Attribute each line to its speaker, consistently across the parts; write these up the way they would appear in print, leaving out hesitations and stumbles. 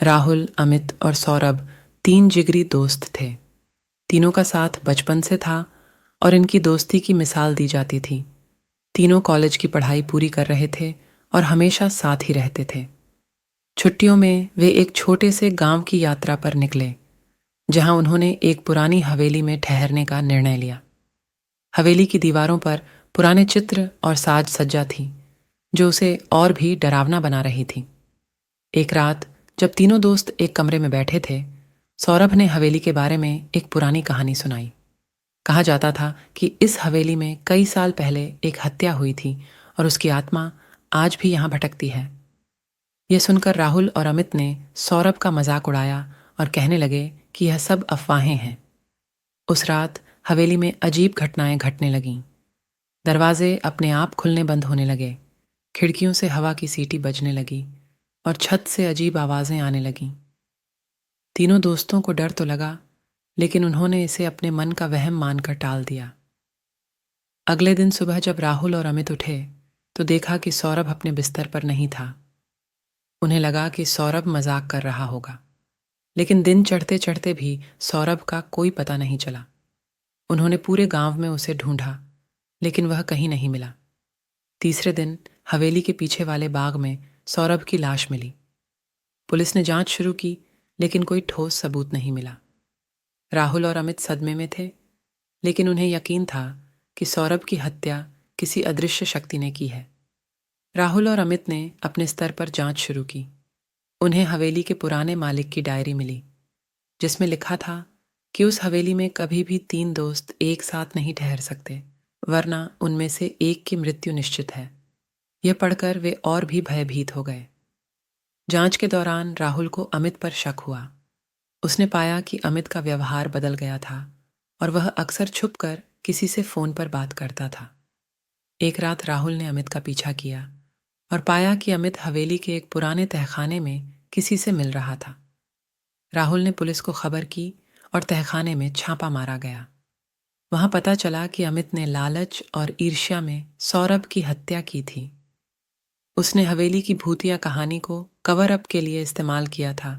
Speaker 1: राहुल, अमित और सौरभ 3 जिगरी दोस्त थे। तीनों का साथ बचपन से था और इनकी दोस्ती की मिसाल दी जाती थी। तीनों कॉलेज की पढ़ाई पूरी कर रहे थे और हमेशा साथ ही रहते थे। छुट्टियों में वे एक छोटे से गांव की यात्रा पर निकले, जहां उन्होंने एक पुरानी हवेली में ठहरने का निर्णय लिया। हवेली की दीवारों पर पुराने चित्र और साज सज्जा थी, जो उसे और भी डरावना बना रही थी। एक रात जब तीनों दोस्त एक कमरे में बैठे थे, सौरभ ने हवेली के बारे में एक पुरानी कहानी सुनाई। कहा जाता था कि इस हवेली में कई साल पहले एक हत्या हुई थी और उसकी आत्मा आज भी यहाँ भटकती है। यह सुनकर राहुल और अमित ने सौरभ का मजाक उड़ाया और कहने लगे कि यह सब अफवाहें हैं। उस रात हवेली में अजीब घटनाएं घटने लगीं। दरवाजे अपने आप खुलने बंद होने लगे, खिड़कियों से हवा की सीटी बजने लगी और छत से अजीब आवाजें आने लगीं। तीनों दोस्तों को डर तो लगा, लेकिन उन्होंने इसे अपने मन का वहम मानकर टाल दिया। अगले दिन सुबह जब राहुल और अमित उठे तो देखा कि सौरभ अपने बिस्तर पर नहीं था। उन्हें लगा कि सौरभ मजाक कर रहा होगा, लेकिन दिन चढ़ते चढ़ते भी सौरभ का कोई पता नहीं चला। उन्होंने पूरे गांव में उसे ढूंढा, लेकिन वह कहीं नहीं मिला। तीसरे दिन हवेली के पीछे वाले बाग में सौरभ की लाश मिली। पुलिस ने जांच शुरू की, लेकिन कोई ठोस सबूत नहीं मिला। राहुल और अमित सदमे में थे, लेकिन उन्हें यकीन था कि सौरभ की हत्या किसी अदृश्य शक्ति ने की है। राहुल और अमित ने अपने स्तर पर जांच शुरू की। उन्हें हवेली के पुराने मालिक की डायरी मिली, जिसमें लिखा था कि उस हवेली में कभी भी 3 दोस्त एक साथ नहीं ठहर सकते, वरना उनमें से एक की मृत्यु निश्चित है। यह पढ़कर वे और भी भयभीत हो गए। जांच के दौरान राहुल को अमित पर शक हुआ। उसने पाया कि अमित का व्यवहार बदल गया था और वह अक्सर छुपकर किसी से फोन पर बात करता था। एक रात राहुल ने अमित का पीछा किया और पाया कि अमित हवेली के एक पुराने तहखाने में किसी से मिल रहा था। राहुल ने पुलिस को खबर की और तहखाने में छापा मारा गया। वहां पता चला कि अमित ने लालच और ईर्ष्या में सौरभ की हत्या की थी। उसने हवेली की भूतिया कहानी को कवर अप के लिए इस्तेमाल किया था।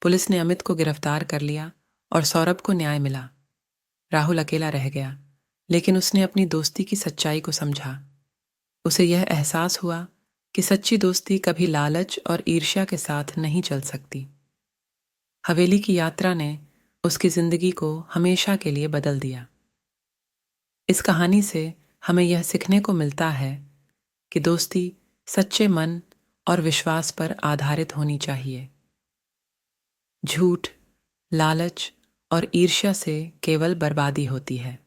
Speaker 1: पुलिस ने अमित को गिरफ्तार कर लिया और सौरभ को न्याय मिला। राहुल अकेला रह गया, लेकिन उसने अपनी दोस्ती की सच्चाई को समझा। उसे यह एहसास हुआ कि सच्ची दोस्ती कभी लालच और ईर्ष्या के साथ नहीं चल सकती। हवेली की यात्रा ने उसकी जिंदगी को हमेशा के लिए बदल दिया। इस कहानी से हमें यह सीखने को मिलता है कि दोस्ती सच्चे मन और विश्वास पर आधारित होनी चाहिए। झूठ, लालच और ईर्ष्या से केवल बर्बादी होती है।